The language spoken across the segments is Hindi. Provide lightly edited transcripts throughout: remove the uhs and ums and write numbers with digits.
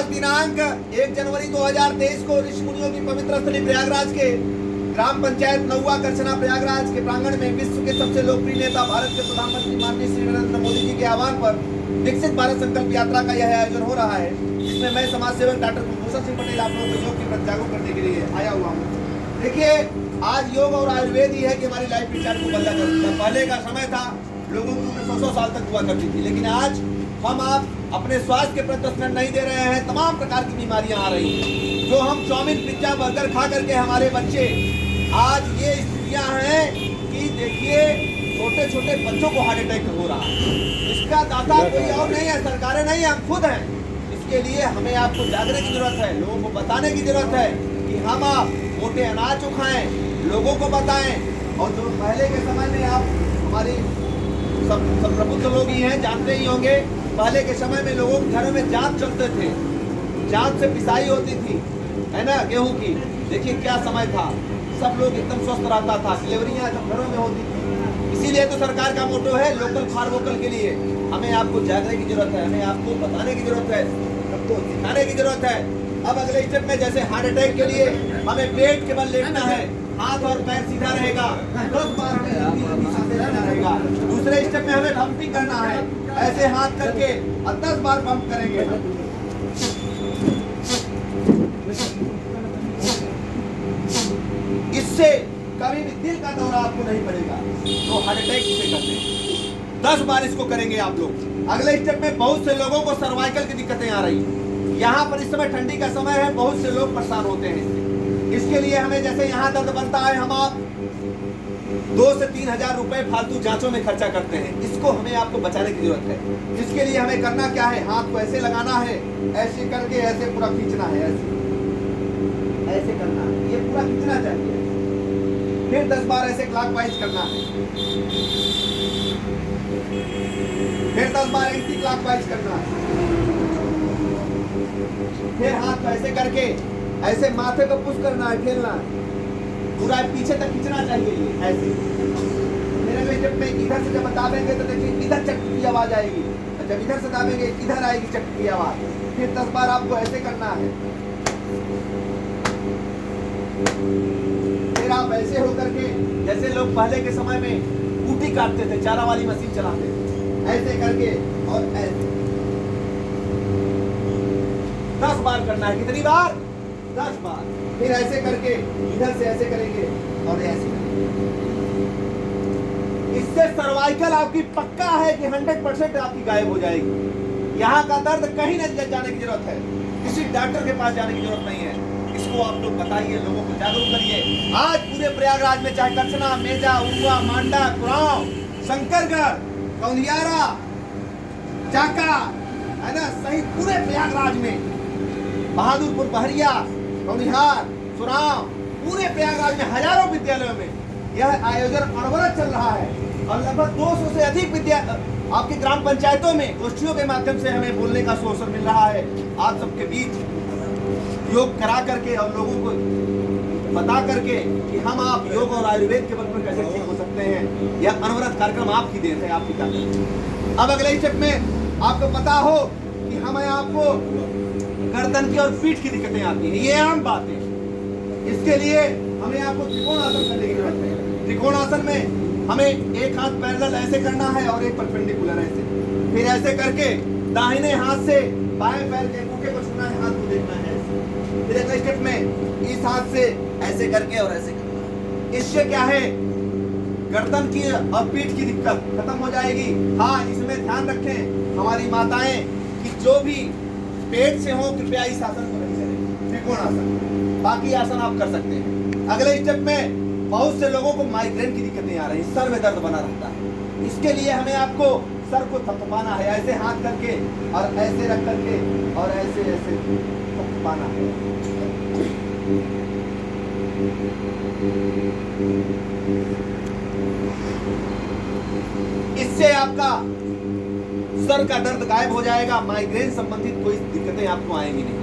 आज दिनांक 1 जनवरी 2023 को ऋषि मुनियों की पवित्र स्थली प्रयागराज के ग्राम पंचायत नौवा करछना प्रयागराज के प्रांगण में विश्व के सबसे लोकप्रिय नेता भारत के प्रधानमंत्री माननीय श्री नरेंद्र मोदी जी के आह्वान पर विकसित भारत संकल्प यात्रा का यह आयोजन हो रहा है, जिसमें मैं समाज सेवक डॉक्टर कुलभूषण सिंह पटेल आप लोगों को योग के प्रति जागरूक करने के लिए आया हुआ हूँ। देखिए, आज योग और आयुर्वेद ही है कि हमारी लाइफ स्टाइल को बदला करता है। पहले का समय था लोगों की उम्र 100 साल तक हुआ करती थी, लेकिन आज हम आप अपने स्वास्थ्य के प्रति ध्यान नहीं दे रहे हैं। तमाम प्रकार की बीमारियां आ रही हैं। जो हम चाउमीन पिज्जा बर्गर खा करके हमारे बच्चे, आज ये स्थितियां हैं कि देखिए छोटे छोटे बच्चों को हार्ट अटैक हो रहा है। इसका दाता कोई और नहीं है, सरकारें नहीं है, हम खुद हैं। इसके लिए हमें आपको जागने की जरूरत है, लोगों को बताने की जरूरत है कि हम आप मोटे अनाज खाएं, लोगों को बताएं। और जो पहले के समय में आप हमारी सब प्रबुद्ध लोग ही हैं, जानते ही होंगे, पहले के समय में लोगों के घरों में जांच चलते थे, जांच से पिसाई होती थी, है ना, गेहूं की। देखिए क्या समय था, सब लोग एकदम स्वस्थ रहता था, डिलीवरियां सब घरों में होती थी। इसीलिए तो सरकार का मोटो है लोकल फॉर वोकल के लिए हमें आपको जागने की जरूरत है, हमें आपको बताने की जरूरत है, सबको सिखाने की जरूरत है। अब अगले स्टेप में जैसे हार्ट अटैक के लिए हमें पेट के बल लेटना है, हाथ और पैर सीधा रहेगा, 10 बार रहेगा। दूसरे स्टेप में हमें पंपिंग करना है, ऐसे हाथ करके और 10 बार पंप करेंगे। इससे कभी भी दिल का दौरा आपको नहीं पड़ेगा, तो हार्ट अटैक किसे कहते हैं। 10 बार इसको करेंगे आप लोग। अगले स्टेप में बहुत से लोगों को सर्वाइकल की दिक्कतें आ रही हैं। यहाँ पर इस समय ठंडी का समय है, बहुत से लोग परेशान होते हैं। इसके लिए हमें जैसे यहाँ दर्द बनता है, हम आप 2 से 3 हजार रुपए फालतू जांचों में खर्चा करते हैं। इसको हमें आपको बचाने की जरूरत है। इसके लिए हमें करना क्या है, हाथ को ऐसे लगाना है, ऐसे करके ऐसे पूरा खींचना है, ऐसे करना है, ये पूरा खींचना चाहिए। फिर 10 बार ऐसे क्लॉकवाइज करना है, फिर 10 बार एंटी क्लॉकवाइज करना है। फिर हाथ को ऐसे करके ऐसे माथे को पुश करना है, ठेलना है, पूरा पीछे तक खींचना चाहिए, ये ऐसे। मेरे स्टेप में इधर से जब दाबेंगे तो देखिए इधर चक्की की आवाज आएगी, जब इधर से दाबेंगे इधर आएगी चक्की की आवाज। फिर 10 बार आपको ऐसे करना है। फिर आप ऐसे होकर के, जैसे लोग पहले के समय में बूटी काटते थे, चारा वाली मशीन चलाते थे, ऐसे करके और ऐसे 10 बार करना है। कितनी बार? 10 बार। फिर ऐसे करके इधर से ऐसे करेंगे और ऐसे करेंगे। इससे सर्वाइकल आपकी पक्का है कि 100% आपकी गायब हो जाएगी। यहाँ का दर्द कहीं नहीं जाने की जरूरत है, किसी डॉक्टर के पास जाने की जरूरत नहीं है। इसको आप लोग बताइए, लोगों को जागरूक करिए। आज पूरे प्रयागराज में चाहे करछना, मेजा, उरुआ, मांडा, कुरांव, शंकरगढ़, कौंधियारा, चाका, है ना, सहित पूरे प्रयागराज में, बहादुरपुर, बहरिया, कौनिहार, सुराव, पूरे प्रयागराज में हजारों विद्यालयों में यह आयोजन अनवरत चल रहा है। और लगभग 200 से अधिक आपके ग्राम पंचायतों में गोष्ठियों के माध्यम से हमें बोलने का अवसर मिल रहा है। आप सबके बीच योग करा करके और लोगों को बता करके कि हम आप योग और आयुर्वेद के बल पर कैसे ठीक हो सकते हैं। यह अनवरत कार्यक्रम आपकी देन है, आपकी ताकत। अब अगले स्टेप में आपको पता हो कि हमें आपको गर्दन की और पीठ की दिक्कतें आती हैं, ये आम बात है। इसके लिए हमें आपको त्रिकोणासन करने की जरूरत है। त्रिकोणासन में हमें एक हाथ पैरेलल ऐसे करना है और एक परपेंडिकुलर ऐसे। फिर ऐसे करके दाहिने हाथ से बाएं पैर के अंगूठे को छूना है, हाथ को देखना है ऐसे। फिर अगले स्टेप में इस हाथ से ऐसे करके और ऐसे करना है। इससे क्या है, गर्दन की और पीठ की दिक्कत खत्म हो जाएगी। हाँ, इसमें ध्यान रखें हमारी माताएं कि जो भी पेट से हो कृपया इस आसन को नहीं करें, त्रिकोणासन। बाकी आसन आप कर सकते हैं। अगले स्टेप में बहुत से लोगों को माइग्रेन की दिक्कतें आ रही, सर में दर्द बना रहता है। इसके लिए हमें आपको सर को थपथपाना है, ऐसे हाथ करके और ऐसे रख करके और ऐसे ऐसे थपथपाना है। इससे आपका सर का दर्द गायब हो जाएगा, माइग्रेन संबंधित कोई दिक्कतें आपको आएंगी नहीं।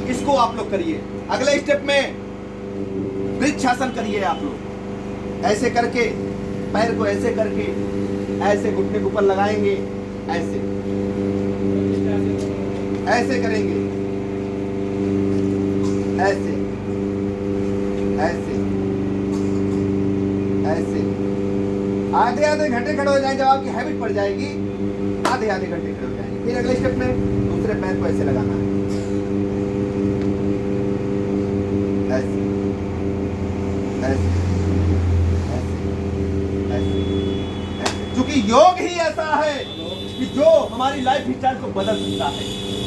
इसको आप लोग करिए। अगले स्टेप में वृक्षासन करिए आप लोग, ऐसे करके पैर को ऐसे करके ऐसे घुटने के ऊपर लगाएंगे, ऐसे ऐसे करेंगे। ऐसे ऐसे ऐसे आधे आधे घंटे खड़े हो जाएंगे। जब आपकी हैबिट पड़ जाएगी आधे आधे घंटे खड़े हो जाएंगे। फिर अगले स्टेप में दूसरे पैर को ऐसे लगाना है, ऐसे ऐसे ऐसे ऐसे। क्योंकि योग ही ऐसा है कि जो हमारी लाइफ स्टाइल को बदल सकता है।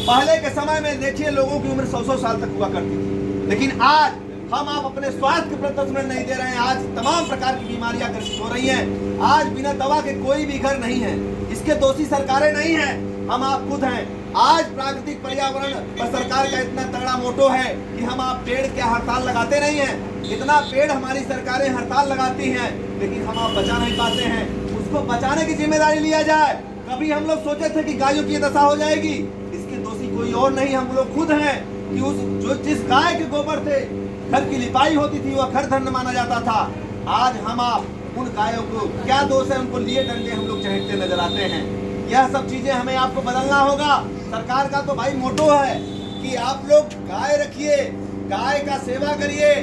पहले के समय में देखिए लोगों की उम्र 100-100 साल तक हुआ करती थी, लेकिन आज हम आप अपने स्वास्थ्य के प्रति समय नहीं दे रहे हैं। आज तमाम प्रकार की बीमारियां ग्रसित हो रही हैं। आज बिना दवा के कोई भी घर नहीं है। इसके दोषी सरकारें नहीं हैं, हम आप खुद हैं। आज प्राकृतिक पर्यावरण पर सरकार का इतना तगड़ा मोटो है कि हम आप पेड़ क्या हड़ताल लगाते नहीं हैं। इतना पेड़ हमारी सरकारें हड़ताल लगाती हैं, लेकिन हम आप बचा नहीं पाते हैं। उसको बचाने की जिम्मेदारी लिया जाए। कभी हम लोग सोचे थे कि गायों की दशा हो जाएगी, इसके दोषी कोई और नहीं, हम लोग खुद हैं। कि उस जो जिस गाय के गोबर से घर की लिपाई होती थी वह घर धन्य माना जाता था। आज हम आप उन गायों को क्या दोष है, उनको लिए डंडे हम लोग चढ़ते नजर आते हैं। यह सब चीजें हमें आपको बदलना होगा। सरकार का तो भाई मोटो है कि आप लोग गाय रखिए, गाय का सेवा करिए,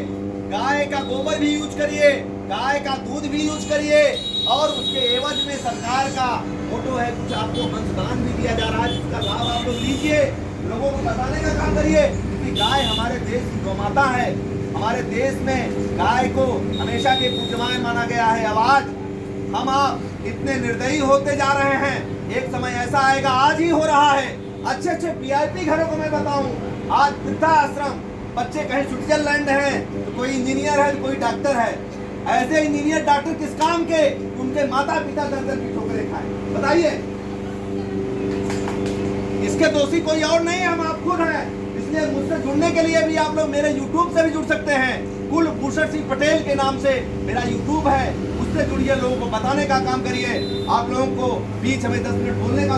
गाय का गोबर भी यूज करिए, गाय का दूध भी यूज करिए, और उसके एवज में सरकार का मोटो है कुछ आपको अंशदान भी दिया जा रहा है, जिसका लाभ आप लोग लीजिए। लोगों को बताने का काम करिए कि गाय हमारे देश की गौमाता है। हमारे देश में गाय को हमेशा के पूज्यमान माना गया है। अब आज हम आप इतने निर्दयी होते जा रहे हैं। एक समय ऐसा आएगा, आज ही हो रहा है। अच्छे अच्छे वीआईपी घरों को मैं बताऊं, आज वृद्धा आश्रम, बच्चे कहीं स्विट्जरलैंड हैं, तो कोई इंजीनियर है, तो कोई डॉक्टर है। ऐसे इंजीनियर डॉक्टर किस काम के? उनके माता पिता दर दर की ठोकरें खाए। बताइए, इसके दोषी कोई और नहीं है, हम आप खुद हैं। इसलिए मुझसे जुड़ने के लिए भी आप लोग मेरे YouTube से भी जुड़ सकते हैं। कुलभूषण सिंह पटेल के नाम से मेरा YouTube है, उससे जुड़िए। लोगों को बताने का काम करिए। आप लोगों को बीच हमें 10 मिनट बोलने का